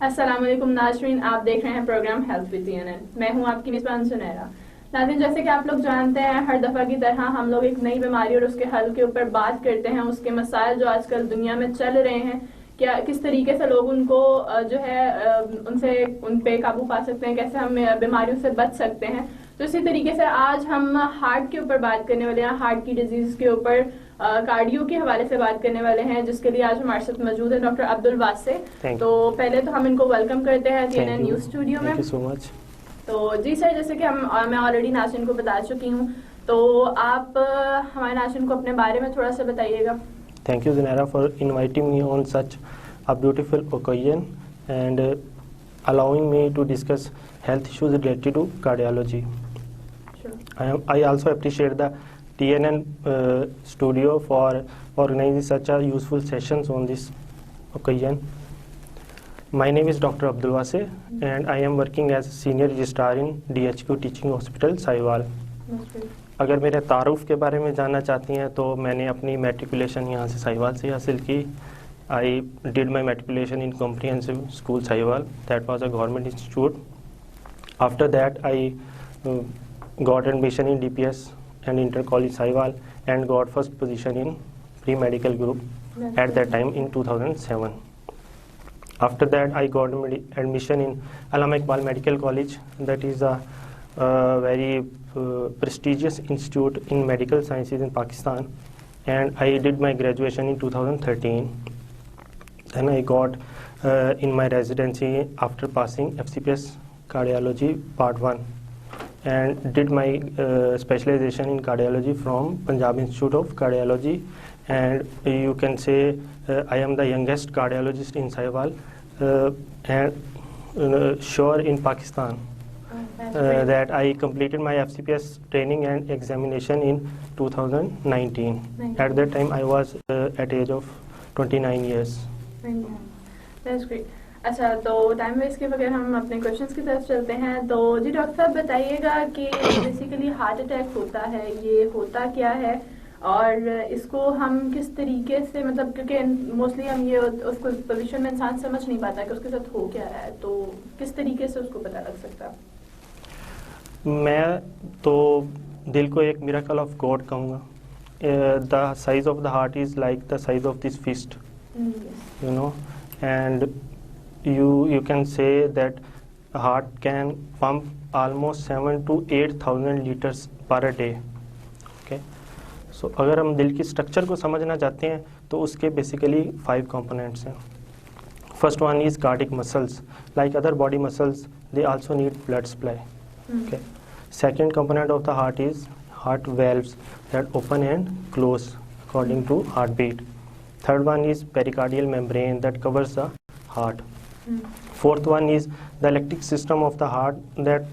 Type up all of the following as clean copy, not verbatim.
अस्सलाम वालेकुम नाज़रीन, आप देख रहे हैं प्रोग्राम हेल्थ विद CNN। मैं हूं आपकी मेज़बान सुनैरा। नाज़रीन, जैसे कि आप लोग जानते हैं, हर दफ़ा की तरह हम लोग एक नई बीमारी और उसके हल के ऊपर बात करते हैं, उसके मसाइल जो आजकल दुनिया में चल रहे हैं, क्या किस तरीके से लोग उनको जो है उन पे काबू पा सकते हैं, कैसे हम बीमारियों से बच सकते हैं। तो इसी तरीके से आज हम हार्ट के ऊपर बात करने वाले हैं, हार्ट की डिजीज़ के ऊपर, कार्डियो के हवाले से बात करने वाले हैं, जिसके लिए आज हमारे साथ मौजूद है डॉक्टर अब्दुल वासे। तो पहले तो हम इनको वेलकम करते हैं CNN न्यूज़ स्टूडियो में। Thank you so much. तो जी सर, जैसे कि मैं ऑलरेडी नाज़रीन को बता चुकी हूँ, तो आप हमारे नाज़रीन को अपने बारे में थोड़ा सा बताइएगा। Thank you, Zinara, for inviting me on such a beautiful occasion and allowing me to discuss health issues related to cardiology. Sure. I also appreciate the TNN studio for organizing such a useful sessions on this occasion. My name is Dr. Abdul Wase and I am working as a senior registrar in DHQ Teaching Hospital, Sahiwal. अगर मेरे तारुफ के बारे में जानना चाहती हैं तो मैंने अपनी मेट्रिकुलेशन यहाँ से साहिवाल से हासिल की। I did my matriculation in comprehensive school Sahiwal, that was a government institute. After that I got admission in DPS and inter college Sahiwal and got first position in pre medical group at that time in 2007. After that I got admission in Allama Iqbal Medical College, that is a very prestigious institute in medical sciences in Pakistan, and I did my graduation in 2013. Then I got in my residency after passing FCPS cardiology part 1 and did my specialization in cardiology from Punjab Institute of Cardiology, and you can say I am the youngest cardiologist in Sahiwal and sure in Pakistan. That I completed my FCPS training and examination in 2019. At that time I was at age of 29 years. That's great. अच्छा, तो time waste के बगैर हम अपने questions की तरफ चलते हैं। तो जी डॉक्टर साहब, बताइएगा कि बेसिकली हार्ट अटैक होता है, ये होता क्या है और इसको हम किस तरीके से, मतलब क्योंकि मोस्टली हम ये उसको पोजीशन में इंसान समझ नहीं पाता कि उसके साथ हो क्या रहा है, तो किस तरीके से उसको पता लग सकता है? मैं तो दिल को एक मिरेकल ऑफ गॉड कहूँगा. The size of the heart is like the size of this fist, you know, and you can say that heart can pump almost 7 to 8,000 liters per day. Okay, so अगर हम दिल की structure को समझना चाहते हैं तो उसके बेसिकली 5 components हैं. First one is cardiac muscles. Like other body muscles, they also need blood supply. Okay. Second component of the heart is heart valves that open and close according to heartbeat. Third one is pericardial membrane that covers the heart. Fourth one is the electric system of the heart that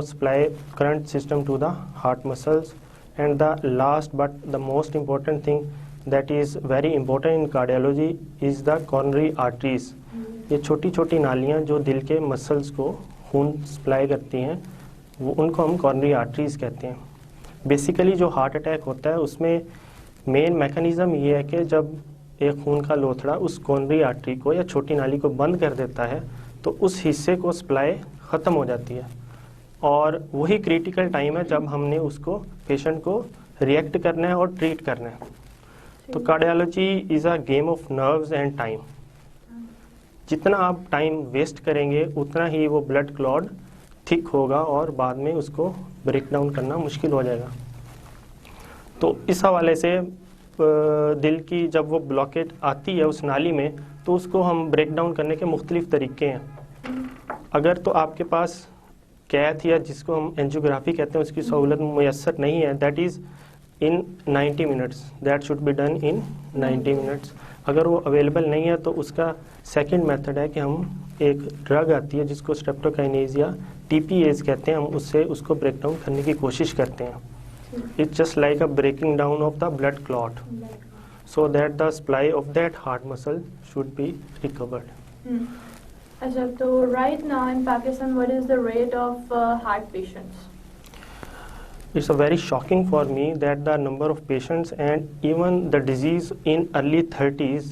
supply current system to the heart muscles. And the last but the most important thing that is very important in cardiology is the coronary arteries. ये छोटी छोटी नालियाँ जो दिल के muscles को खून supply करती हैं, वो उनको हम कॉर्नरी आर्टरीज कहते हैं. बेसिकली जो हार्ट अटैक होता है उसमें मेन मैकेनिज़्म ये है कि जब एक खून का लोथड़ा उस कॉर्नरी आर्टरी को या छोटी नाली को बंद कर देता है तो उस हिस्से को सप्लाई ख़त्म हो जाती है, और वही क्रिटिकल टाइम है जब हमने उसको पेशेंट को रिएक्ट करना है और ट्रीट करना है. तो cardiology is a game of nerves and time. जितना आप टाइम वेस्ट करेंगे उतना ही वो ब्लड क्लॉट थिक होगा और बाद में उसको ब्रेक डाउन करना मुश्किल हो जाएगा. तो इस हवाले से दिल की जब वो ब्लॉकेज आती है उस नाली में तो उसको हम ब्रेक डाउन करने के मुख्तलिफ तरीके हैं. अगर तो आपके पास कैथ या जिसको हम एंजियोग्राफी कहते हैं उसकी सहूलत मुयस्सर नहीं है, that is in 90 minutes, that should be done in 90 minutes. अगर वो अवेलेबल नहीं है तो उसका सेकंड मेथड है कि हम एक ड्रग आती है जिसको स्ट्रेप्टोकाइनेज या TPAs कहते हैं, हम उससे उसको ब्रेक डाउन करने की कोशिश करते हैं. It's just like a breaking down of the blood clot so that the supply of that heart muscle should be recovered. अच्छा, तो right now in Pakistan what is the rate of heart patients? It's a very shocking for me that the number of patients and even the disease in early 30s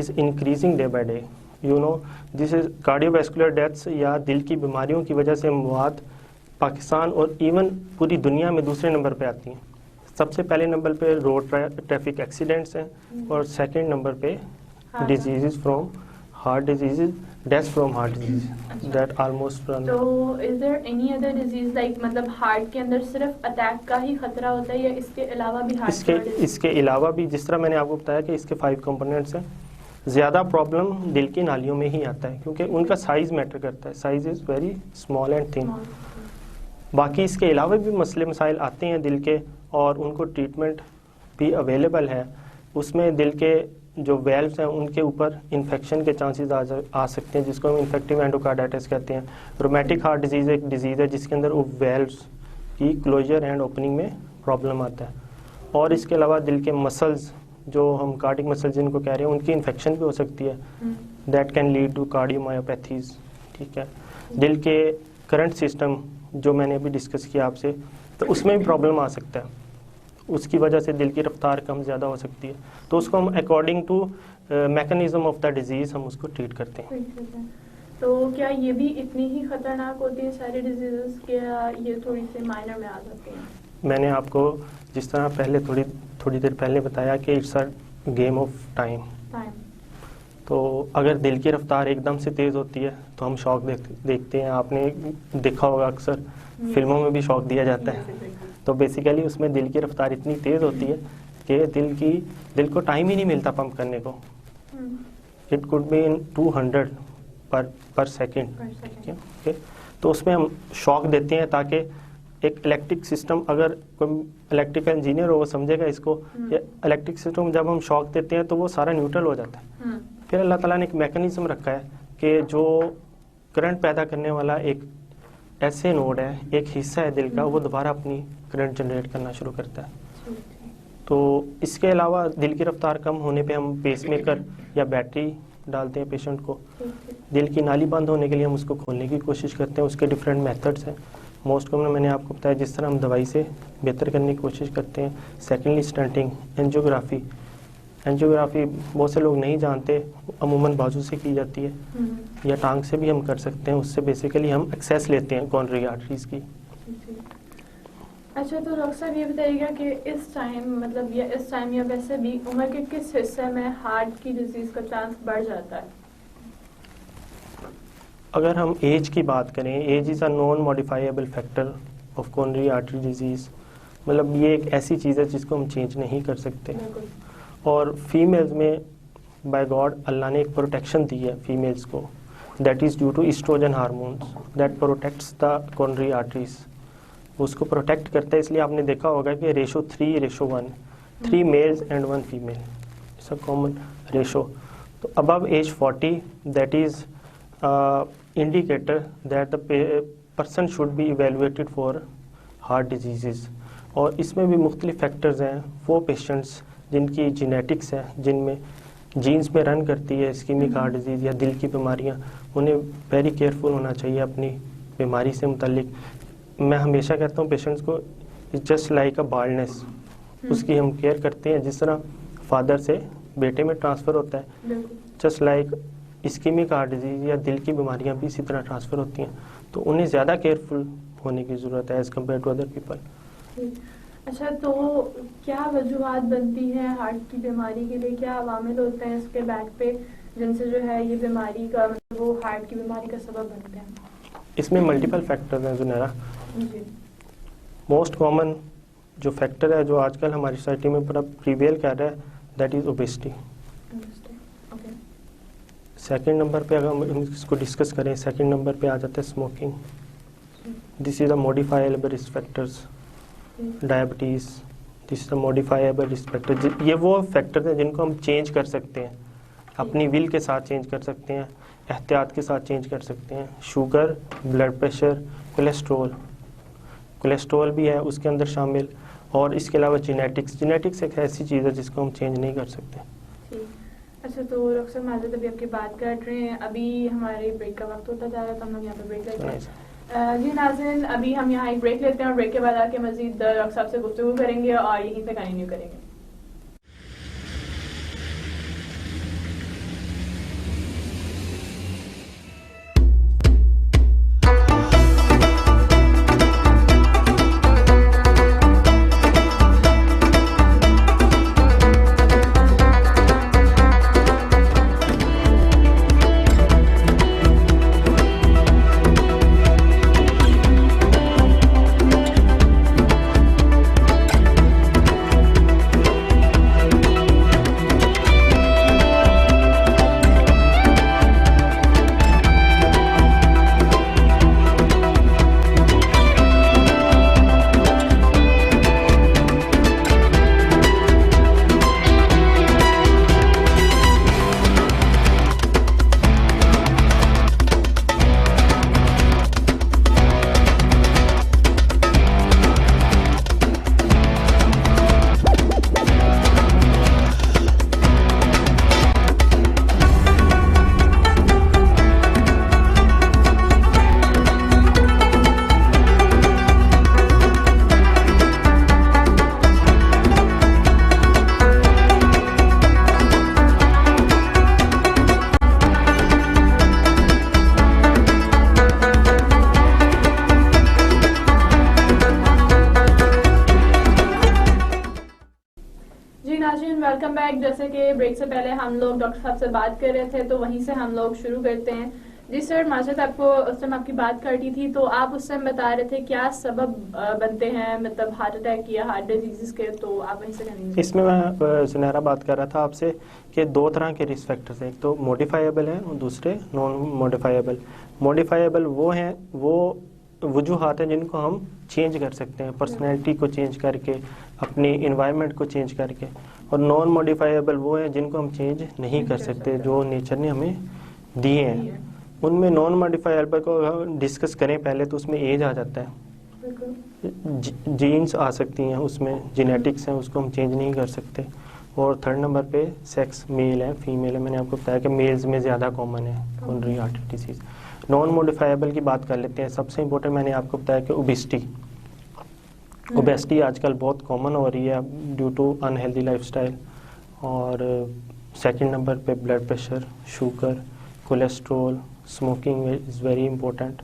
is increasing day by day. You know this is cardiovascular deaths या दिल की बीमारियों की वजह से मौत पाकिस्तान और even पूरी दुनिया में दूसरे नंबर पे आती हैं। सबसे पहले नंबर पे रोड ट्रैफिक एक्सीडेंट्स हैं और सेकंड नंबर पे diseases from heart diseases, death from heart disease that almost run. तो is there any other disease like मतलब हार्ट के अंदर सिर्फ अटैक का ही खतरा होता है या इसके अलावा भी हार्ट इसके अलावा भी, जिस तरह मैंने आपको बताया कि इसके 5 कंपोनेंट्स हैं, ज़्यादा प्रॉब्लम दिल की नालियों में ही आता है क्योंकि उनका साइज़ मैटर करता है, size is very small and thin. बाकी इसके अलावा भी मसले मसाइल आते हैं दिल के और उनको ट्रीटमेंट भी अवेलेबल है। उसमें दिल के जो वेल्व्स हैं उनके ऊपर इन्फेक्शन के चांसेस आ सकते हैं जिसको हम इन्फेक्टिव एंडोकार्डाइटिस कहते हैं। रोमेटिक हार्ट डिजीज़ एक डिजीज़ है जिसके अंदर वो वेल्व्स की क्लोजर एंड ओपनिंग में प्रॉब्लम आता है। और इसके अलावा दिल के मसल्स जो हम कार्डिक मसल्स जिनको कह रहे हैं उनकी इन्फेक्शन भी हो सकती है, that can lead to cardiomyopathies. ठीक है, दिल के करंट सिस्टम जो मैंने अभी डिस्कस किया आपसे, तो उसमें भी प्रॉब्लम आ सकता है, उसकी वजह से दिल की रफ्तार कम ज़्यादा हो सकती है। तो उसको हम according to mechanism of the disease हम उसको ट्रीट करते हैं। तो क्या ये भी इतनी ही खतरनाक होती है सारी डिजीजेस के या ये थोड़ी सी माइनर में आ जाती हैं? मैंने आपको जिस तरह पहले थोड़ी देर पहले बताया कि it's a game of time. तो अगर दिल की रफ्तार एकदम से तेज़ होती है तो हम शॉक देखते हैं, आपने देखा होगा अक्सर फिल्मों में भी शॉक दिया जाता है। तो बेसिकली उसमें दिल की रफ्तार इतनी तेज़ होती है कि दिल को टाइम ही नहीं मिलता पंप करने को। इट कुड बी इन 200 पर सेकेंड। ओके, तो उसमें हम शॉक देते हैं ताकि एक इलेक्ट्रिक सिस्टम, अगर कोई इलेक्ट्रिकल इंजीनियर हो वो समझेगा इसको, या इलेक्ट्रिक सिस्टम जब हम शॉक देते हैं तो वो सारा न्यूट्रल हो जाता है। फिर अल्लाह ताला ने एक मैकेनिज्म रखा है कि जो करंट पैदा करने वाला एक ऐसे नोड है, एक हिस्सा है दिल का, वो दोबारा अपनी करंट जनरेट करना शुरू करता है। तो इसके अलावा दिल की रफ्तार कम होने पे हम पेसमेकर या बैटरी डालते हैं पेशेंट को। दिल की नाली बंद होने के लिए हम उसको खोलने की कोशिश करते हैं, उसके डिफरेंट मेथड्स हैं। मोस्ट कॉमन मैंने आपको बताया जिस तरह हम दवाई से बेहतर करने की कोशिश करते हैं। सेकेंडली स्टंटिंग, एंजियोग्राफी बहुत से लोग नहीं जानते, अमूमन बाजू से की जाती है या टांग से भी हम कर सकते हैं। उससे बेसिकली हम एक्सेस लेते हैं कॉर्नरी आर्टरीज की। अच्छा, तो डॉक्टर साहब ये बताइएगा कि इस टाइम या वैसे भी उम्र के किस हिस्से में हार्ट की डिजीज का चांस बढ़ जाता है? अगर हम एज की बात करें, age is a non modifiable factor of coronary artery disease. मतलब ये एक ऐसी चीज़ है जिसको हम चेंज नहीं कर सकते। और फीमेल्स में बाय गॉड अल्लाह ने एक प्रोटेक्शन दी है फीमेल्स को, that is due to estrogen hormones that protects the coronary arteries. उसको प्रोटेक्ट करता है, इसलिए आपने देखा होगा कि ratio 3:1, 3 males and 1 female, it's a common ratio. तो above age 40 that is indicator that the person should be evaluated for heart disease. और इसमें भी मुख्तलिफ फैक्टर्स हैं। वो पेशेंट्स जिनकी जेनेटिक्स है, जिनमें जीन्स में रन करती है इस्कीमिक हार्ट डिजीज़ या दिल की बीमारियां, उन्हें वेरी केयरफुल होना चाहिए अपनी बीमारी से मुतल्लिक। मैं हमेशा कहता हूँ पेशेंट्स को, it's just like a baldness, उसकी हम केयर करते हैं जिस तरह फादर से बेटे में ट्रांसफ़र होता है, just like ischaemic heart disease या दिल की बीमारियां भी इसी तरह ट्रांसफ़र होती हैं। तो उन्हें ज़्यादा केयरफुल होने की ज़रूरत है as compare to other people. अच्छा, तो क्या वजूहात बनती हैं हार्ट की बीमारी के लिए? क्या अवामिल होते हैं इसके बैक पे जिनसे जो है ये बीमारी का वो हार्ट की बीमारी का सबब बनते हैं? इसमें मल्टीपल फैक्टर्स हैं जुनैरा। मोस्ट कॉमन जो फैक्टर है जो आजकल हमारी सोसाइटी में बड़ा प्रीवेल कर रहा है, that is obesity. Second number पे अगर हम इसको डिस्कस करें, सेकंड नंबर पे आ जाता है smoking. This is a modifiable risk factors. Diabetes, this is a modifiable risk factor. ये वो फैक्टर हैं जिनको हम चेंज कर सकते हैं, अपनी विल के साथ चेंज कर सकते हैं, एहतियात के साथ चेंज कर सकते हैं। शुगर, ब्लड प्रेशर, कोलेस्ट्रॉल भी है उसके अंदर शामिल। और इसके अलावा जेनेटिक्स एक ऐसी चीज़ है जिसको हम चेंज नहीं कर सकते। अच्छा, तो डॉक्टर साहब माजद अभी आपकी बात कर रहे हैं, अभी हमारे ब्रेक का वक्त होता जा रहा है, तो हम लोग यहाँ पे ब्रेक लेते हैं। जी नाज़रीन, अभी हम यहाँ एक ब्रेक लेते हैं और ब्रेक के बाद आके मज़ीद डॉक्टर साहब से गुफ्तगू करेंगे और यहीं से कंटिन्यू करेंगे। बैक, जैसे कि ब्रेक से पहले हम लोग डॉक्टर साहब से बात कर रहे थे, तो वहीं से हम लोग शुरू करते हैं। जी सर, माशाल्लाह आपको उस टाइम आपकी बात काटी थी, तो आप उस टाइम बता रहे थे क्या सबब बनते हैं मतलब हार्ट अटैक या हार्ट डिजीज के, तो आप वहीं से करेंगे। इसमें मैं सुनहरा बात कर रहा था आपसे कि दो तरह के रिस्क फैक्टर्स हैं, एक तो मॉडिफाइबल हैं और दूसरे नॉन मॉडिफाइबल। मॉडिफाइबल वो हैं, वो वजूहात हैं जिनको हम चेंज कर सकते हैं, पर्सनैलिटी को चेंज करके, अपनी इन्वायरमेंट को चेंज करके। और नॉन मॉडिफाइबल वो हैं जिनको हम चेंज नहीं कर सकते, जो नेचर ने हमें दिए हैं। उनमें नॉन मॉडिफाइबल को डिस्कस करें पहले, तो उसमें एज आ जाता है, जीन्स आ सकती हैं, उसमें जेनेटिक्स हैं, उसको हम चेंज नहीं कर सकते। और थर्ड नंबर पे सेक्स, मेल है फीमेल है। मैंने आपको बताया कि मेल्स में ज़्यादा कॉमन है coronary heart disease. Non modifiable की बात कर लेते हैं। सबसे इम्पोर्टेंट मैंने आपको बताया कि ओबेसिटी आजकल बहुत कॉमन हो रही है ड्यू टू अनहेल्दी लाइफस्टाइल। और सेकंड नंबर पे blood pressure, sugar, cholesterol, smoking is very important.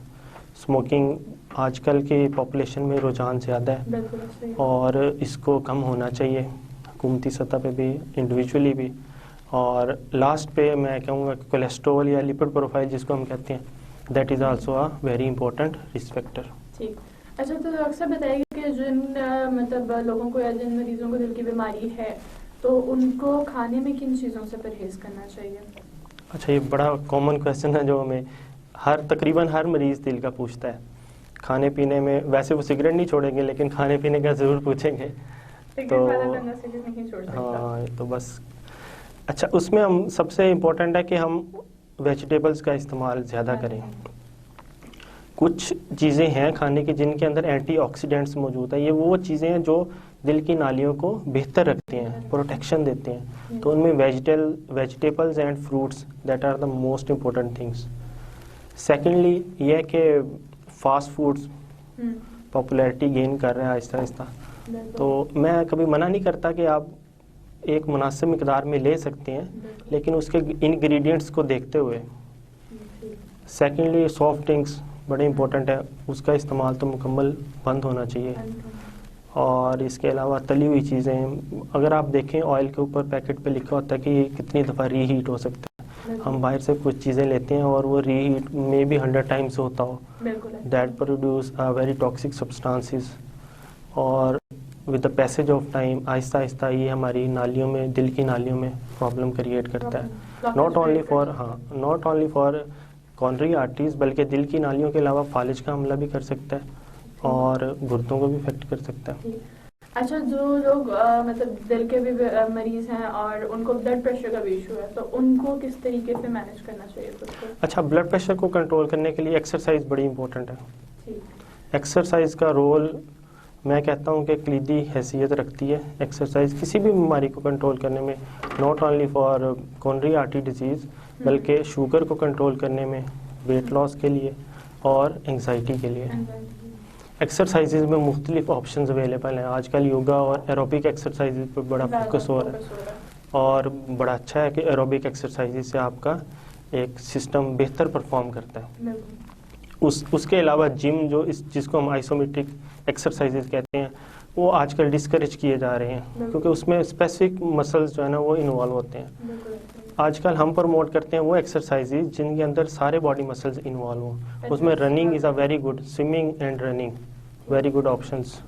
Smoking आजकल की पॉपुलेशन में रुझान ज़्यादा है और इसको कम होना चाहिए, हुकूमती सतह पे भी, इंडिविजुअली भी। और लास्ट पे मैं कहूँगा कि कोलेस्ट्रॉल या लिपिड प्रोफाइल जिसको हम कहते हैं, that is also a very important risk factor. ठीक। अच्छा, तो डॉक्टर साहब बताइए कि जिन मतलब लोगों को या जिन मरीजों को दिल की बीमारी है, तो उनको खाने में किन चीज़ों से परहेज करना चाहिए? अच्छा, ये बड़ा कॉमन क्वेश्चन है जो हमें तकरीबन हर मरीज़ दिल का पूछता है। खाने पीने में वैसे वो सिगरेट नहीं छोड़ेंगे, लेकिन खाने पीने का ज़रूर पूछेंगे। तो नहीं छोड़ सकता। हाँ, तो बस अच्छा, उसमें हम सबसे इम्पोर्टेंट है कि हम वेजिटेबल्स का इस्तेमाल ज़्यादा करें। कुछ चीज़ें हैं खाने की जिनके अंदर एंटीऑक्सीडेंट्स मौजूद है। ये वो चीज़ें हैं जो दिल की नालियों को बेहतर रखती हैं, प्रोटेक्शन देते हैं। तो उनमें vegetables and fruits that are the most important things. Secondly ये है कि फास्ट फूड्स पॉपुलैरिटी गेन कर रहे हैं आहिस्ता आहिस्ता। तो मैं कभी मना नहीं करता कि आप एक मुनासिब मिकदार में ले सकते हैं, लेकिन उसके इंग्रेडिएंट्स को देखते हुए। सेकेंडली सॉफ्ट ड्रिंक्स बड़े इंपॉर्टेंट है, उसका इस्तेमाल तो मुकम्मल बंद होना चाहिए। और इसके अलावा तली हुई चीज़ें, अगर आप देखें ऑयल के ऊपर पैकेट पे लिखा होता है कि ये कितनी दफ़ा रीहीट हो सकता है। हम बाहर से कुछ चीज़ें लेते हैं और वो रीहीट में भी 100 टाइम्स होता हो, that produce very toxic substances. और with the passage of time आहिस्ता आहिस्ता ये हमारी नालियों में, दिल की नालियों में प्रॉब्लम क्रिएट करता है। Not only for coronary arteries, बल्कि दिल की नालियों के अलावा फालिज का हमला भी कर सकता है और गुर्दों को भी इफेक्ट कर सकता है। अच्छा, जो लोग मतलब दिल के भी मरीज हैं और उनको ब्लड प्रेशर का भी इशू है, तो उनको किस तरीके से मैनेज करना चाहिए खुद को? अच्छा, ब्लड प्रेशर को कंट्रोल करने के लिए एक्सरसाइज बड़ी इंपॉर्टेंट है। एक्सरसाइज का रोल मैं कहता हूँ कि कलीदी हैसियत रखती है। एक्सरसाइज किसी भी बीमारी को कंट्रोल करने में, not only for coronary artery disease, बल्कि शुगर को कंट्रोल करने में, वेट लॉस के लिए और एंग्जाइटी के लिए। एक्सरसाइजेज में मुख्तलिफ ऑप्शंस अवेलेबल हैं। आजकल योगा और एरोबिक एक्सरसाइजेज पर बड़ा फोकस हो रहा है और बड़ा अच्छा है कि एरोबिक एक्सरसाइजेज से आपका एक सिस्टम बेहतर परफॉर्म करता है। उसके अलावा जिम, जिसको हम आइसोमेट्रिक एक्सरसाइजेज कहते हैं, वो आजकल डिस्करेज किए जा रहे हैं क्योंकि उसमें स्पेसिफिक मसल्स जो है ना वो इन्वॉल्व होते हैं। आजकल हम प्रमोट करते हैं वो एक्सरसाइजेज जिनके अंदर सारे बॉडी मसल्स इन्वॉल्व हों। उसमें running is a very good, swimming and running very good options.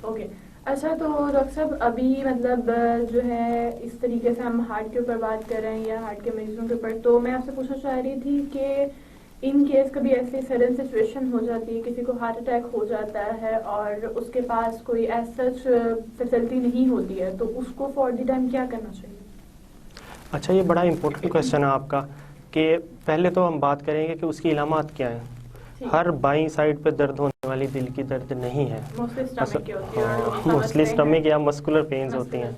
Okay. अच्छा, तो डॉक्टर साहब अभी मतलब जो है इस तरीके से हम हार्ट के ऊपर बात कर रहे हैं या हार्ट के मरीजों के ऊपर, तो मैं आपसे पूछना चाह रही थी कि इन केस कभी ऐसी सडन सिचुएशन हो जाती है, किसी को हार्ट अटैक हो जाता है और उसके पास कोई एज सच फैसिलिटी नहीं होती है, तो उसको फॉर द टाइम क्या करना चाहिए? अच्छा, ये बड़ा इंपॉर्टेंट क्वेश्चन है आपका कि पहले तो हम बात करेंगे कि उसकी इलामात क्या है। हर बाईं साइड पे दर्द होने वाली दिल की दर्द नहीं है, मोस्टली स्टमक या मस्कुलर पेन्स होती हैं।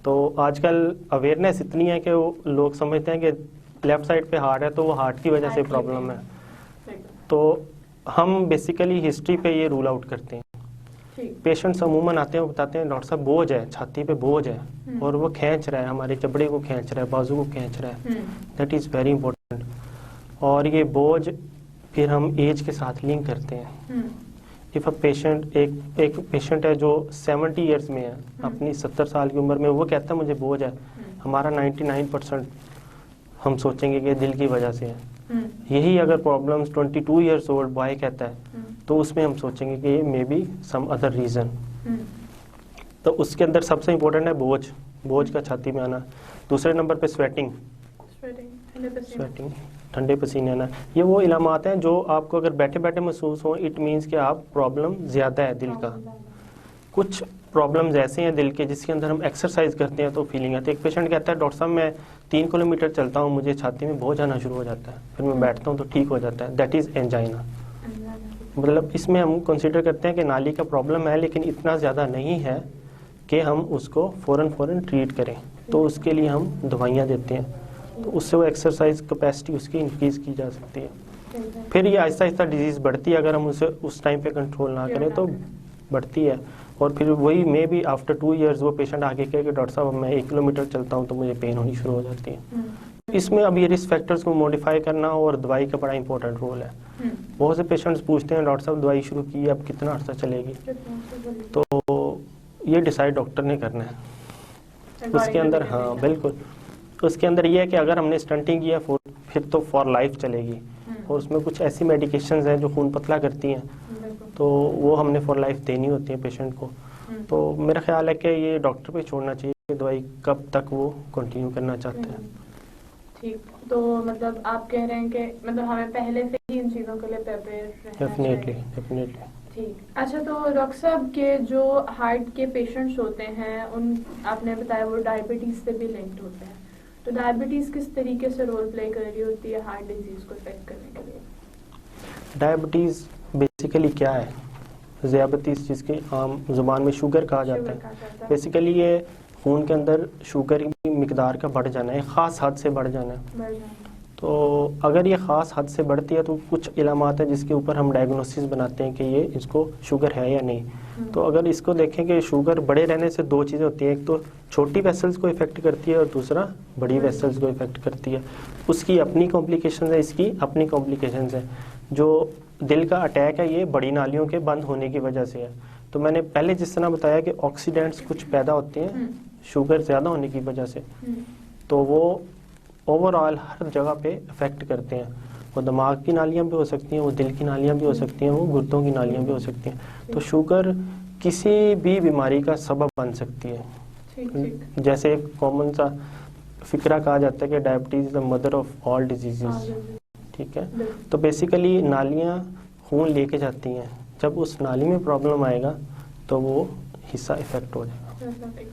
तो आजकल अवेयरनेस इतनी है कि लोग समझते हैं कि लेफ्ट साइड पे हार्ट है तो वो हार्ट की वजह से प्रॉब्लम है। तो हम बेसिकली हिस्ट्री पे ये रूल आउट करते हैं। पेशेंट्स अमूमन आते हैं, बताते हैं डॉक्टर साहब बोझ है, छाती पे बोझ है और वो खींच रहा है, हमारे जबड़े को खींच रहा है, बाजू को खींच रहा है। That is very important. और ये बोझ फिर हम एज के साथ लिंक करते हैं। इफ़ अ पेशेंट एक पेशेंट है जो 70 ईयर्स में है, अपनी 70 साल की उम्र में, वो कहता है मुझे बोझ है, हमारा 99% हम सोचेंगे कि दिल की वजह से है। यही अगर प्रॉब्लम्स 22 ईयर्स ओल्ड बॉय कहता है तो उसमें हम सोचेंगे कि ये may be some other reason. तो उसके अंदर सबसे इम्पोर्टेंट है बोझ का छाती में आना। दूसरे नंबर पे स्वेटिंग, ठंडे पसीने आना। ये वो इलामात हैं जो आपको अगर बैठे बैठे महसूस हो, इट मीन्स कि आप प्रॉब्लम ज़्यादा है दिल का। कुछ प्रॉब्लम्स ऐसे हैं दिल के जिसके अंदर हम एक्सरसाइज करते हैं तो फीलिंग आती है। एक पेशेंट कहता है डॉक्टर साहब मैं 3 किलोमीटर चलता हूँ, मुझे छाती में बोझ आना शुरू हो जाता है, फिर मैं बैठता हूँ तो ठीक हो जाता है। That is angina. मतलब इसमें हम कंसीडर करते हैं कि नाली का प्रॉब्लम है लेकिन इतना ज़्यादा नहीं है कि हम उसको फ़ौरन ट्रीट करें, तो उसके लिए हम दवाइयाँ देते हैं, तो उससे वो एक्सरसाइज कैपेसिटी उसकी इंक्रीज़ की जा सकती है। फिर ये आहिस्ता आहिस्ता डिजीज़ बढ़ती है, अगर हम उसे उस टाइम पे कंट्रोल ना करें तो बढ़ती है। और फिर वही मे बी आफ्टर 2 इयर्स वो पेशेंट आगे कहे कि डॉक्टर साहब मैं 1 किलोमीटर चलता हूँ तो मुझे पेन होनी शुरू हो जाती है। इसमें अब ये रिस्क फैक्टर्स को मॉडिफाई करना और दवाई का बड़ा इंपॉर्टेंट रोल है। बहुत से पेशेंट्स पूछते हैं डॉक्टर साहब दवाई शुरू की अब कितना अर्सा चलेगी, तो ये डिसाइड डॉक्टर ने करना है। उसके अंदर हाँ बिल्कुल, उसके अंदर ये है कि अगर हमने स्टंटिंग किया फिर तो फॉर लाइफ चलेगी, और उसमें कुछ ऐसी मेडिकेशंस हैं जो खून पतला करती हैं, तो वो हमने फॉर लाइफ देनी होती है पेशेंट को। तो मेरा ख्याल है कि ये डॉक्टर पे छोड़ना चाहिए कि दवाई कब तक वो कंटिन्यू करना चाहते हैं। ठीक, तो मतलब आप कह रहे हैं कि मतलब हमें पहले से ही इन चीज़ों के लिए प्रिपेयर रहना चाहिए। डेफिनेटली। ठीक, अच्छा तो डॉक्टर साहब के जो हार्ट के पेशेंट्स होते हैं उन आपने बताया वो डायबिटीज़ से भी लिंक्ड होते हैं, तो डायबिटीज़ किस तरीके से रोल प्ले कर रही होती है हार्ट डिजीज़ को इफेक्ट करने के लिए? डायबिटीज़ बेसिकली क्या है? ज़ियाबतीस जिसकी आम ज़ुबान में शुगर कहा जाता है। बेसिकली ये खून के अंदर शुगर की मिकदार का बढ़ जाना है, ख़ास हद से बढ़ जाना है। तो अगर ये ख़ास हद से बढ़ती है तो कुछ इलामात है जिसके ऊपर हम डायग्नोसिस बनाते हैं कि ये इसको शुगर है या नहीं। तो अगर इसको देखें कि शुगर बढ़े रहने से 2 चीज़ें होती हैं, एक तो छोटी वेसल्स को इफ़ेक्ट करती है और दूसरा बड़ी वेसल्स को इफ़ेक्ट करती है। उसकी अपनी कॉम्प्लिकेशन है, इसकी अपनी कॉम्प्लिकेशन है। जो दिल का अटैक है ये बड़ी नालियों के बंद होने की वजह से है। तो मैंने पहले जिस तरह बताया कि ऑक्सीडेंट्स कुछ पैदा होते हैं शुगर ज़्यादा होने की वजह से, तो वो ओवरऑल हर जगह पे अफेक्ट करते हैं। वो दिमाग की नालियाँ भी हो सकती हैं, वो दिल की नालियाँ भी हो सकती हैं, वो गुर्दों की नालियाँ भी हो सकती हैं। तो शुगर किसी भी बीमारी का सबब बन सकती है। जैसे एक कॉमन सा फिक्रा कहा जाता है कि diabetes is the mother of all disease. ठीक है, तो बेसिकली नालियाँ खून लेके जाती हैं, जब उस नाली में प्रॉब्लम आएगा तो वो हिस्सा इफेक्ट हो जाएगा।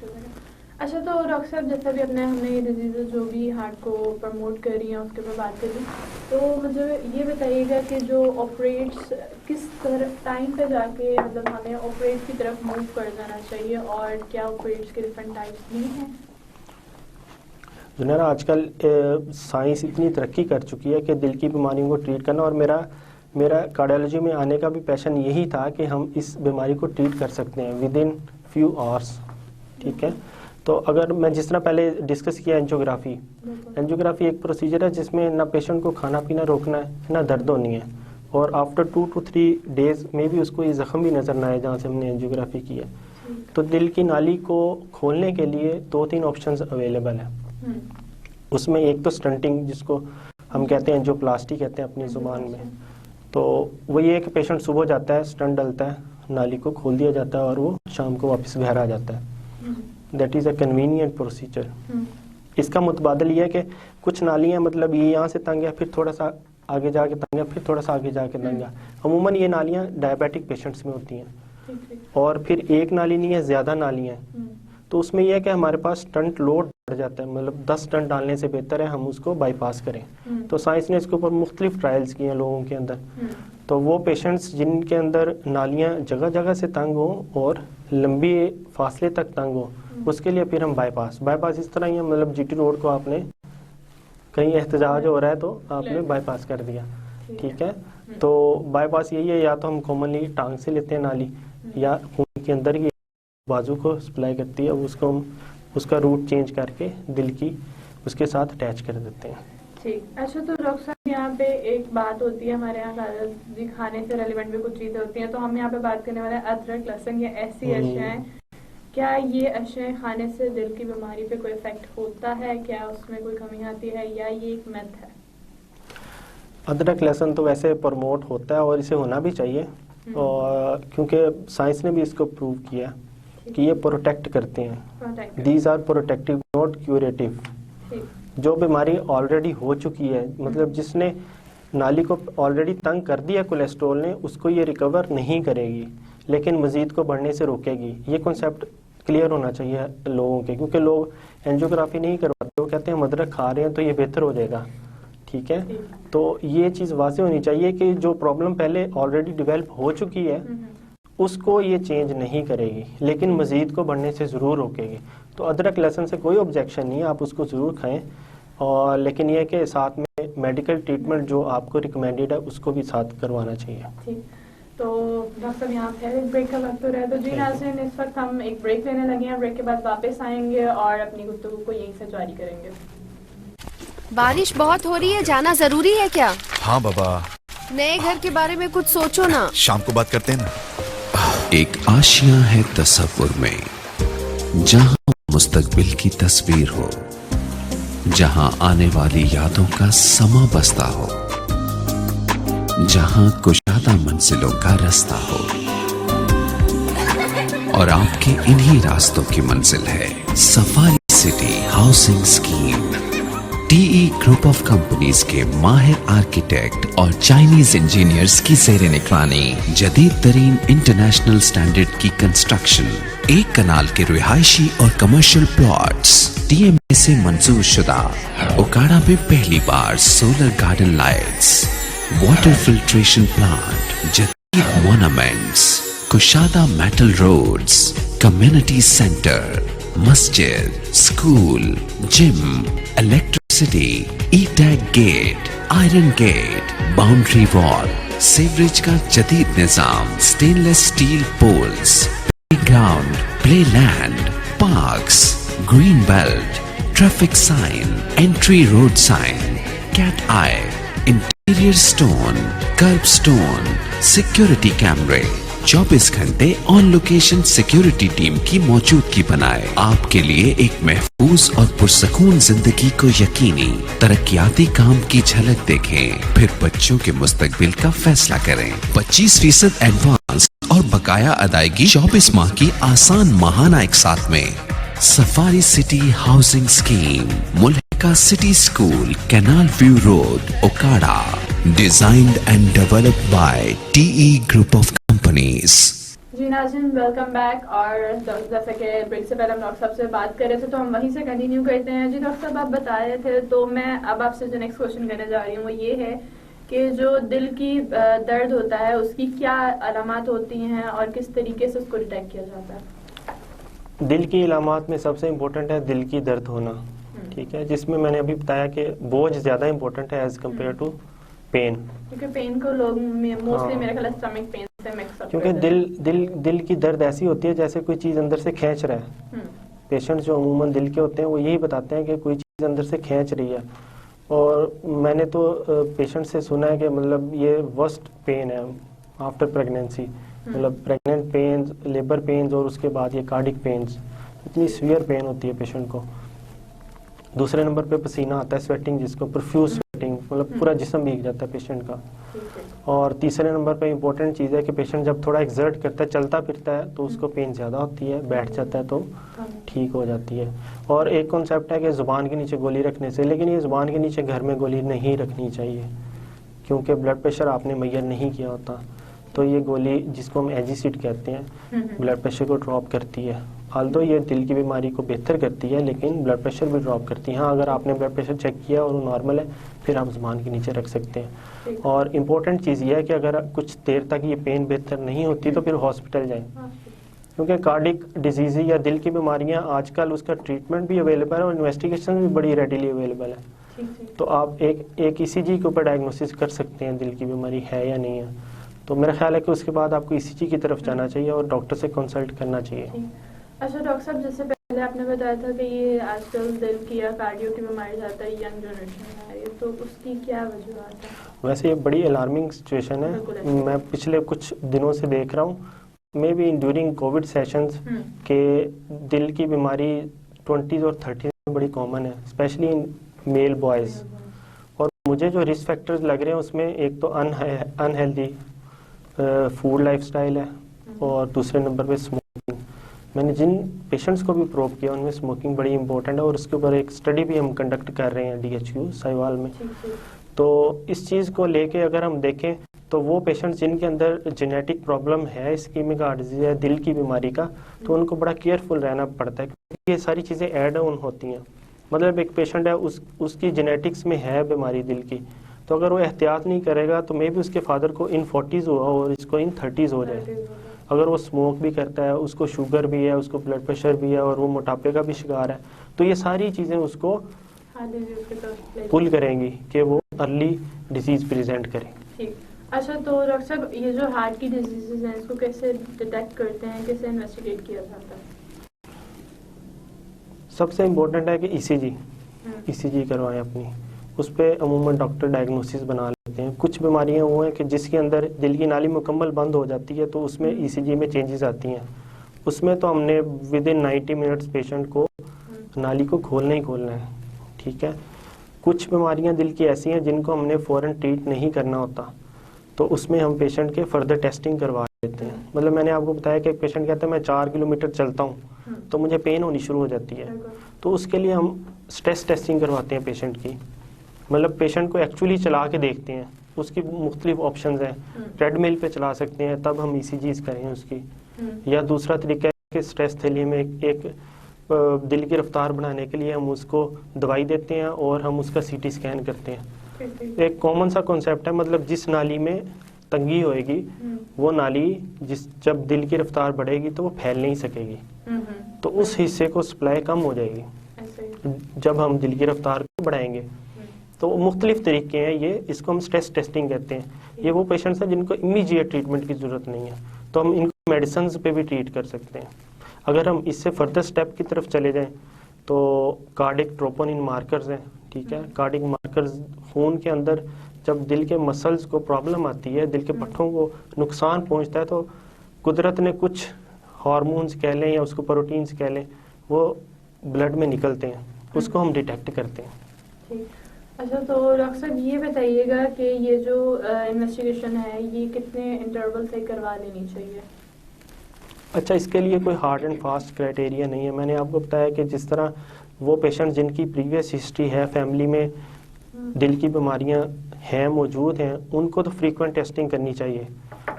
अच्छा तो डॉक्टर साहब जैसा भी हमने ये डिजीज़ जो भी हार्ट को प्रमोट कर रही हैं उसके ऊपर बात करी, तो मुझे ये बताइएगा कि जो ऑपरेट्स किस तरह टाइम पे जाके मतलब हमें ऑपरेट की तरफ मूव कर जाना चाहिए, और क्या ऑपरेट्स के डिफरेंट टाइप्स भी हैं? जुनैरा आजकल साइंस इतनी तरक्की कर चुकी है कि दिल की बीमारियों को ट्रीट करना, और मेरा कार्डियोलॉजी में आने का भी पैशन यही था कि हम इस बीमारी को ट्रीट कर सकते हैं विद इन फ्यू आवर्स। ठीक है, तो अगर मैं जिस तरह पहले डिस्कस किया एंजियोग्राफी एक प्रोसीजर है जिसमें ना पेशेंट को खाना पीना रोकना है ना दर्द होनी है, और आफ्टर 2 to 3 डेज में भी उसको ये जख्म भी नज़र ना आए जहाँ से हमने एंजियोग्राफी की है। तो दिल की नाली को खोलने के लिए 2-3 ऑप्शंस अवेलेबल हैं। उसमें एक तो स्टंटिंग जिसको हम कहते हैं एंजियोप्लास्टी कहते हैं अपनी ज़ुबान में। तो वो ये कि पेशेंट सुबह जाता है, स्टंट डलता है, नाली को खोल दिया जाता है और वो शाम को वापस घर आ जाता है। That is a convenient procedure. इसका मुतबादल ये है कि कुछ नालियाँ मतलब ये यहाँ से तंग है, फिर थोड़ा सा आगे जाके तंग है, फिर थोड़ा सा आगे जाके तंग है। अमूमन ये नालियाँ डायबिटिक पेशेंट्स में होती हैं। और फिर एक नाली नहीं है, ज़्यादा नालियाँ हैं। तो उसमें यह है कि हमारे पास स्टंट लोड बढ़ जाता है, मतलब 10 स्टंट डालने से बेहतर है हम उसको बाईपास करें। तो साइंस ने इसके ऊपर मुख्तलिफ ट्रायल्स किए हैं लोगों के अंदर। तो वो पेशेंट्स जिनके अंदर नालियाँ जगह जगह से तंग हों और लंबी फासले तक तंग हो, उसके लिए फिर हम बाईपास इस तरह ही है, मतलब जीटी रोड को आपने कहीं एहतजाज हो रहा है तो आपने बाईपास कर दिया। ठीक है, तो बाईपास यही है, या तो हम कॉमनली टांग से लेते हैं नाली, या खून के अंदर ही बाजू को सप्लाई करती है, उसको हम उसका रूट चेंज करके दिल की उसके साथ अटैच कर देते हैं। ठीक। अच्छा, तो डॉक्टर साहब यहाँ पे एक बात होती है हमारे यहाँ जी, खाने से रेलिवेंट भी कुछ चीज़ें होती हैं, तो हम यहाँ पे बात करने वाले हैं अदरक, लहसुन, ये ऐसी अशियाएं, क्या ये अशियाएं खाने से दिल की बीमारी पे कोई इफेक्ट होता है? क्या उसमें कोई कमी आती है या ये एक मिथ है? अदरक लहसुन तो वैसे प्रमोट होता है और इसे होना भी चाहिए, और क्योंकि साइंस ने भी इसको प्रूव किया कि ये प्रोटेक्ट करते हैं। These are protective not curative. जो बीमारी ऑलरेडी हो चुकी है, मतलब जिसने नाली को ऑलरेडी तंग कर दिया कोलेस्ट्रॉल ने, उसको ये रिकवर नहीं करेगी, लेकिन मजीद को बढ़ने से रोकेगी। ये कॉन्सेप्ट क्लियर होना चाहिए लोगों के, क्योंकि लोग एंजियोग्राफी नहीं करवाते, वो कहते हैं अदरक खा रहे हैं तो ये बेहतर हो जाएगा। ठीक है, तो ये चीज़ वाज़ेह होनी चाहिए कि जो प्रॉब्लम पहले ऑलरेडी डेवलप हो चुकी है उसको ये चेंज नहीं करेगी, लेकिन मजीद को बढ़ने से ज़रूर रोकेगी। तो अदरक लहसुन से कोई ऑब्जेक्शन नहीं है, आप उसको ज़रूर खाएं, और लेकिन ये कि साथ में मेडिकल ट्रीटमेंट जो आपको रिकमेंडेड है उसको भी साथ करवाना चाहिए। ठीक, तो डॉक्टर साहब यहाँ पे ब्रेक का वक्त हो रहा है, तो जी नाज़रीन इस वक्त हम एक ब्रेक लेने लगे हैं। ब्रेक के बाद वापस आएंगे और अपनी गुफ्तगू को यहीं से जारी करेंगे। बारिश बहुत हो रही है, जाना जरूरी है क्या? हाँ बाबा। नए घर के बारे में कुछ सोचो ना। शाम को बात करते हैं ना। एक आशिया है तसव्वुर में, जहां मुस्तकबिल की तस्वीर हो, जहां आने वाली यादों का समा बसता हो, जहां कुशादा मंजिलों का रास्ता हो, और आपके इन्हीं रास्तों की मंजिल है Safari City housing scheme. TE group of companies के माहिर आर्किटेक्ट और चाइनीज इंजीनियर्स की ज़ेरे निगरानी जदीद तरीन इंटरनेशनल स्टैंडर्ड की कंस्ट्रक्शन, एक कनाल के रिहायशी और कमर्शियल प्लॉट्स, टीएमए से मंजूर शुदा, ओकाड़ा में पहली बार solar garden lights, water filtration plant, जदीद मोनूमेंट्स, कुशादा मेटल रोड्स, कम्युनिटी सेंटर, मस्जिद, school, gym, electricity, e tag gate, iron gate, boundary wall, sewerage का जदीद निजाम, stainless steel poles, playground, play land, parks, green belt, traffic sign, entry road sign, cat eye, interior stone, kerb stone, security कैमरे, 24 घंटे on location security team की मौजूदगी बनाए आके लिए एक महफूज और पुरसकून जिंदगी को यकीनी। तरक्याती काम की झलक देखें, फिर बच्चों के मुस्तकबिल का फैसला करें। 25% एडवांस और बकाया अदायगी 24 माह की आसान माहाना एक साथ में। Safari City housing scheme, Mulka city school, canal view road, Okara. Designed and developed by TE Group of Companies. जी नाज़रीन, वेलकम बैक। और जैसे कि ब्रेक से पहले हम डॉक्टर साहब से बात कर रहे थे, तो हम वहीं से कंटिन्यू करते हैं। जी डॉक्टर साहब, आप बता रहे थे, तो मैं अब आपसे जो नेक्स्ट क्वेश्चन करने जा रही हूँ वो ये है कि जो दिल की दर्द होता है उसकी क्या अलामात होती हैं और किस तरीके से उसको डिटेक्ट किया जाता है? दिल की अलामात में सबसे इम्पोर्टेंट है दिल की दर्द होना। ठीक है, जिसमें मैंने अभी बताया कि बोझ ज़्यादा इम्पोर्टेंट है एज कम्पेयर टू पेन, क्योंकि पेन को लोग मोस्टली मेरे ख्याल स्टमक पेन से मिक्स अप क्योंकि दिल की दर्द ऐसी होती है जैसे कोई चीज़ अंदर से खींच रहा है। पेशेंट जो अमूमन दिल के होते हैं वो यही बताते हैं कि कोई चीज़ अंदर से खींच रही है। और मैंने तो पेशेंट से सुना है कि मतलब ये वर्स्ट पेन है आफ्टर प्रेगनेंसी, मतलब प्रेग्नेंट पेन्स, लेबर पेन्स और उसके बाद ये कार्डिक पेन्स, इतनी सीवियर पेन होती है पेशेंट को। दूसरे नंबर पे पसीना आता है, स्वेटिंग, जिसको प्रोफ्यूज स्वेटिंग, मतलब पूरा जिस्म भीग जाता है पेशेंट का। और तीसरे नंबर पे इम्पोर्टेंट चीज़ है कि पेशेंट जब थोड़ा एक्सर्ट करता है, चलता फिरता है, तो उसको पेन ज़्यादा होती है, बैठ जाता है तो ठीक हो जाती है। और एक कॉन्सेप्ट है कि ज़ुबान के नीचे गोली रखने से, लेकिन ये ज़ुबान के नीचे घर में गोली नहीं रखनी चाहिए, क्योंकि ब्लड प्रेशर आपने मेजर नहीं किया होता। तो ये गोली, जिसको हम एजिसिड कहते हैं, ब्लड प्रेशर को ड्रॉप करती है। आल्दो ये दिल की बीमारी को बेहतर करती है, लेकिन ब्लड प्रेशर भी ड्रॉप करती है। हाँ, अगर आपने ब्लड प्रेशर चेक किया और वो नॉर्मल है, फिर आप ज़ुबान के नीचे रख सकते हैं। और इम्पोर्टेंट चीज़ ये है कि अगर कुछ देर तक ये पेन बेहतर नहीं होती तो फिर हॉस्पिटल जाएं, क्योंकि कार्डिक डिजीज़ या दिल की बीमारियाँ आजकल उसका ट्रीटमेंट भी अवेलेबल है और इन्वेस्टिगेशन भी बड़ी रेडिली अवेलेबल है। तो आप एक ECG के ऊपर डायग्नोसिस कर सकते हैं दिल की बीमारी है या नहीं है। तो मेरा ख्याल है कि उसके बाद आपको ECG की तरफ जाना चाहिए और डॉक्टर से कंसल्ट करना चाहिए। अच्छा डॉक्टर साहब, जैसे पहले आपने बताया था कि ये आजकल दिल की या कार्डियो की बीमारी ज़्यादा यंग जनरेशन में आ रही है, तो उसकी क्या वजूहत है? वैसे ये बड़ी अलार्मिंग सिचुएशन है। मैं पिछले कुछ दिनों से देख रहा हूँ, may be during Covid sessions के दिल की बीमारी 20s और 30s में बड़ी कॉमन है, स्पेशली इन मेल बॉयज़। और मुझे जो रिस्क फैक्टर्स लग रहे हैं उसमें एक तो अनहेल्दी फूड लाइफस्टाइल है, और दूसरे नंबर पे स्मोकिंग। मैंने जिन पेशेंट्स को भी प्रोब किया उनमें स्मोकिंग बड़ी इंपॉर्टेंट है, और उसके ऊपर एक स्टडी भी हम कंडक्ट कर रहे हैं DHU साहिवाल में। तो इस चीज़ को लेके अगर हम देखें तो वो पेशेंट्स जिनके अंदर जेनेटिक प्रॉब्लम है, इस्कीमिक हार्ट डिजीज है, दिल की बीमारी का, तो उनको बड़ा केयरफुल रहना पड़ता है, क्योंकि ये सारी चीज़ें ऐड ऑन होती हैं। मतलब एक पेशेंट है, उसकी जेनेटिक्स में है बीमारी दिल की, तो अगर वो एहतियात नहीं करेगा तो मे बी उसके फादर को इन 40s हुआ और इसको इन 30s हो जाए। अगर वो स्मोक भी करता है, उसको शुगर भी है, उसको ब्लड प्रेशर भी है, और वो मोटापे का भी शिकार है, तो ये सारी चीज़ें उसको पुल करेंगी कि वो अर्ली डिजीज प्रेजेंट करें। ठीक। अच्छा, तो डॉक्टर साहब ये जो हार्ट की डिजीजेज हैं इसको कैसे डिटेक्ट करते हैं, कैसे इन्वेस्टिगेट किया जाता है? सबसे इम्पोर्टेंट है कि ECG करवाएं अपनी, उस पर अमूमन डॉक्टर डायग्नोसिस बना लेते हैं। कुछ बीमारियां वो हैं कि जिसके अंदर दिल की नाली मुकम्मल बंद हो जाती है, तो उसमें ECG में चेंजेस आती हैं। उसमें तो हमने विद इन 90 मिनट्स पेशेंट को नाली को खोलना ही खोलना है, ठीक है। कुछ बीमारियां दिल की ऐसी हैं जिनको हमने फ़ौरन ट्रीट नहीं करना होता, तो उसमें हम पेशेंट के फर्दर टेस्टिंग करवा देते हैं। मतलब मैंने आपको बताया कि एक पेशेंट कहता है मैं 4 किलोमीटर चलता हूँ तो मुझे पेन होनी शुरू हो जाती है, तो उसके लिए हम स्ट्रेस टेस्टिंग करवाते हैं पेशेंट की। मतलब पेशेंट को एक्चुअली चला के देखते हैं, उसकी मुख्तलिफ ऑप्शंस हैं। ट्रेडमिल पे चला सकते हैं, तब हम ECGs करें उसकी। या दूसरा तरीका है कि स्ट्रेस थैली में एक दिल की रफ्तार बढ़ाने के लिए हम उसको दवाई देते हैं और हम उसका CT स्कैन करते हैं। एक कॉमन सा कॉन्सेप्ट है, मतलब जिस नाली में तंगी होएगी वो नाली जब दिल की रफ्तार बढ़ेगी तो वो फैल नहीं सकेगी, तो उस हिस्से को सप्लाई कम हो जाएगी जब हम दिल की रफ्तार को बढ़ाएंगे। तो मुख्तलिफ तरीके हैं ये, इसको हम स्ट्रेस टेस्टिंग कहते हैं। ये वो पेशेंट्स हैं जिनको इमीडिएट ट्रीटमेंट की ज़रूरत नहीं है, तो हम इनको मेडिसिन पे भी ट्रीट कर सकते हैं। अगर हम इससे फर्दर स्टेप की तरफ चले जाएं तो कार्डिक ट्रोपोनिन मार्कर्स हैं, ठीक है। कार्डिक मार्कर्स खून के अंदर जब दिल के मसल्स को प्रॉब्लम आती है, दिल के पट्टों को नुकसान पहुंचता है, तो कुदरत ने कुछ हार्मोन्स कह लें या उसको प्रोटीन्स कह लें, वो ब्लड में निकलते हैं, उसको हम डिटेक्ट करते हैं। ठीक। अच्छा, तो डॉक्टर साहब ये बताइएगा कि ये जो इन्वेस्टिगेशन है ये कितने इंटरवल से करवा लेनी चाहिए? अच्छा, इसके लिए कोई हार्ड एंड फास्ट क्राइटेरिया नहीं है। मैंने आपको बताया कि जिस तरह वो पेशेंट जिनकी प्रीवियस हिस्ट्री है, फैमिली में दिल की बीमारियां हैं, मौजूद हैं, उनको तो फ्रीक्वेंट टेस्टिंग करनी चाहिए।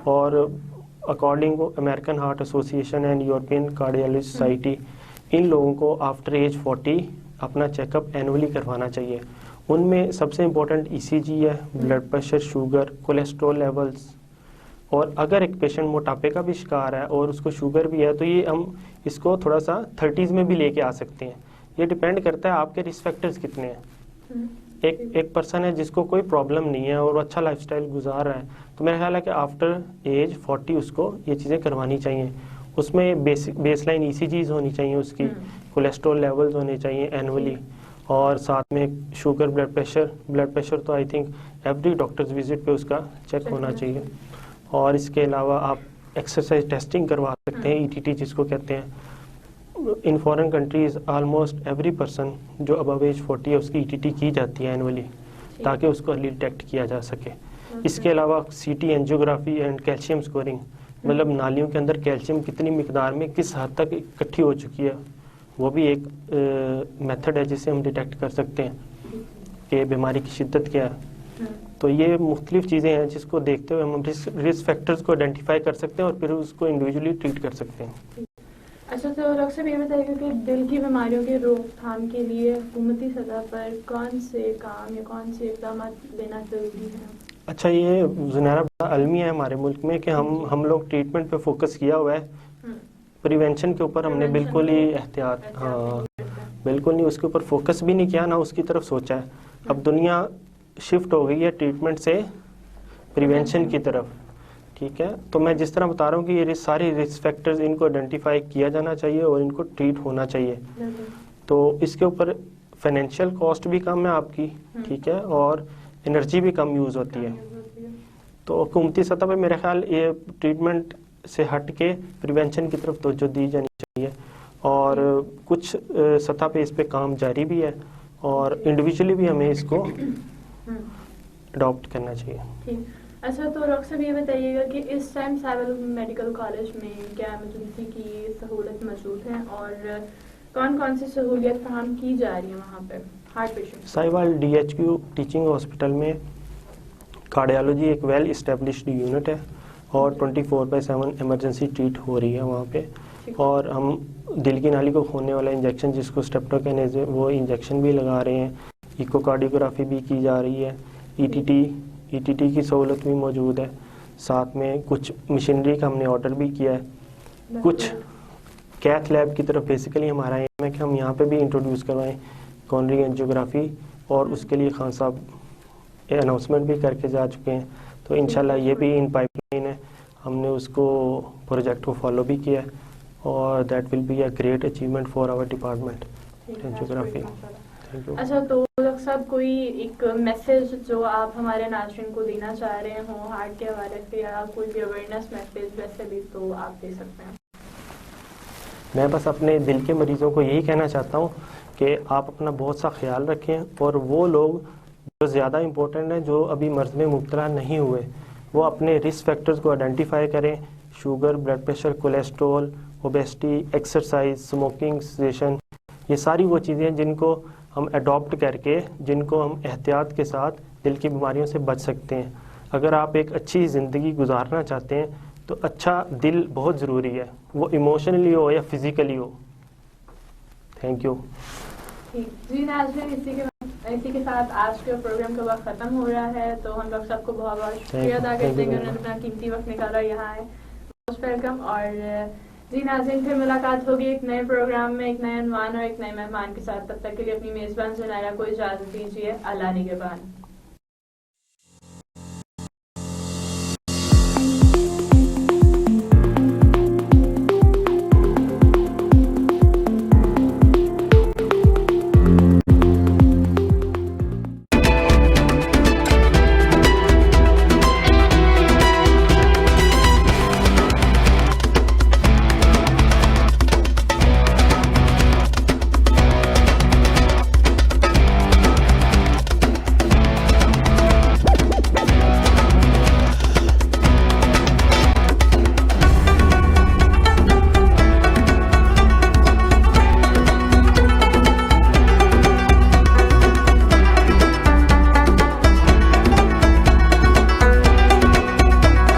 और according American Heart Association and European cardiology society, इन लोगों को आफ्टर एज 40 अपना चेकअप एनुअली करवाना चाहिए। उनमें सबसे इम्पोर्टेंट ECG है, blood pressure, sugar, cholesterol levels. और अगर एक पेशेंट मोटापे का भी शिकार है और उसको शुगर भी है, तो ये हम इसको थोड़ा सा 30s में भी लेके आ सकते हैं। ये डिपेंड करता है आपके रिस्क फैक्टर्स कितने हैं। एक पर्सन है जिसको कोई प्रॉब्लम नहीं है और अच्छा लाइफस्टाइल गुजार रहा है, तो मेरा ख्याल है कि आफ्टर एज 40 उसको ये चीज़ें करवानी चाहिए। उसमें बेसलाइन ECGs होनी चाहिए, उसकी कोलेस्ट्रॉल लेवल्स होने चाहिए एनुअली, और साथ में शुगर, ब्लड प्रेशर तो I think every doctors visit पे उसका चेक होना चाहिए। और इसके अलावा आप एक्सरसाइज टेस्टिंग करवा सकते हैं, ETT जिसको कहते हैं। In foreign countries almost every person जो अबव एज 40 है उसकी ETT की जाती है एनुअली, ताकि उसको अर्ली डिटेक्ट किया जा सके। इसके अलावा CT angiography and calcium scoring, मतलब नालियों के अंदर कैल्शियम कितनी मिकदार में किस हद तक इकट्ठी हो चुकी है, वो भी एक मेथड है जिससे हम डिटेक्ट कर सकते हैं कि बीमारी की शिद्दत क्या है। तो ये मुख्तलिफ चीज़ें हैं जिसको देखते हुए हम रिस्क फैक्टर्स को आइडेंटिफाई कर सकते हैं और फिर उसको इंडिविजुअली ट्रीट कर सकते हैं। अच्छा, तो डॉक्टर साहब ये बताइए कि दिल की बीमारियों की रोकथाम के लिए हुकूमती सतह पर कौन से काम या कौन से इक़दाम लेना जरूरी है? अच्छा, ये ज़ुनैरा बड़ा अलमी है हमारे मुल्क में कि हम लोग ट्रीटमेंट पे फोकस किया हुआ है, प्रिवेंशन के ऊपर हमने बिल्कुल ही एहतियात बिल्कुल नहीं, उसके ऊपर फोकस भी नहीं किया, ना उसकी तरफ सोचा है। अब दुनिया शिफ्ट हो गई है ट्रीटमेंट से प्रिवेंशन की तरफ, ठीक है। तो मैं जिस तरह बता रहा हूँ कि ये सारे रिस्क फैक्टर्स इनको आइडेंटिफाई किया जाना चाहिए और इनको ट्रीट होना चाहिए। तो इसके ऊपर फाइनेंशियल कॉस्ट भी कम है आपकी, ठीक है, और एनर्जी भी कम यूज़ होती है। तो हुकूमती सतह पे मेरे ख्याल ये ट्रीटमेंट से हट के प्रिवेंशन की तरफ तवज्जो दी जानी चाहिए, और कुछ सतह पे इस पे काम जारी भी है, और इंडिविजुअली भी हमें इसको अडॉप्ट करना चाहिए। ठीक। अच्छा, तो डॉक्टर साहब ये बताइएगा कि इस टाइम साहिवाल मेडिकल कॉलेज में क्या इमरजेंसी की सहूलत मौजूद है और कौन कौन सी सहूलियत फराहम की जा रही है वहाँ पे heart patient? Sahiwal DHQ teaching hospital में कार्डियोलॉजी एक वेल इस्टेब्लिश्ड यूनिट है और 24/7 इमरजेंसी ट्रीट हो रही है वहाँ पे। और हम दिल की नाली को खोलने वाला इंजेक्शन जिसको स्टेप्टोकाइनेज है वो इंजेक्शन भी लगा रहे हैं, इकोकार्डियोग्राफी भी की जा रही है, ETT की सहूलत भी मौजूद है, साथ में कुछ मशीनरी का हमने ऑर्डर भी किया है। कुछ कैथ लैब की तरफ बेसिकली हमारा एम है कि हम यहाँ पे भी इंट्रोड्यूस करवाएं कॉर्नरी एंजियोग्राफी, और उसके लिए खान साहब अनाउंसमेंट भी करके जा चुके हैं। तो इंशाल्लाह ये भी इन पाइपलाइन है, हमने उसको प्रोजेक्ट को फॉलो भी किया है, और that will be a great achievement for our department angiography. Thank you. अच्छा, तो डॉक्टर साहब कोई एक मैसेज जो आप हमारे नाज़रीन को देना चाह रहे हो हार्ट के हवाले से, या कोई भी अवेयरनेस मैसेज वैसे भी तो आप दे सकते हैं। मैं बस अपने दिल के मरीज़ों को यही कहना चाहता हूँ कि आप अपना बहुत सा ख्याल रखें, और वो लोग जो ज़्यादा इम्पोर्टेंट हैं, जो अभी मर्ज़ में मुब्तला नहीं हुए, वो अपने रिस्क फैक्टर्स को आइडेंटिफाई करें। Sugar, blood pressure, cholesterol, obesity, exercise, smoking session, ये सारी वो चीज़ें हैं जिनको हम अडॉप्ट करके, जिनको हम एहतियात के साथ दिल की बीमारियों से बच सकते हैं। अगर आप एक अच्छी ज़िंदगी गुजारना चाहते हैं तो अच्छा दिल बहुत ज़रूरी है, वो इमोशनली हो या फिज़िकली हो। Thank you. जी नाज़रीन, इसी के साथ आज के प्रोग्राम का वक्त ख़त्म हो रहा है। तो हम डॉक्टर साहब को बहुत बहुत शुक्रिया अदा करते हैं कि उन्होंने अपना कीमती वक्त निकाला यहाँ आए। Most welcome. और जी नाज़रीन, फिर मुलाकात होगी एक नए प्रोग्राम में, एक नए अनवान और एक नए मेहमान के साथ। तब तक के लिए अपनी मेज़बान सुनायरा को इजाज़त दीजिए। अल्लाह निगहबान।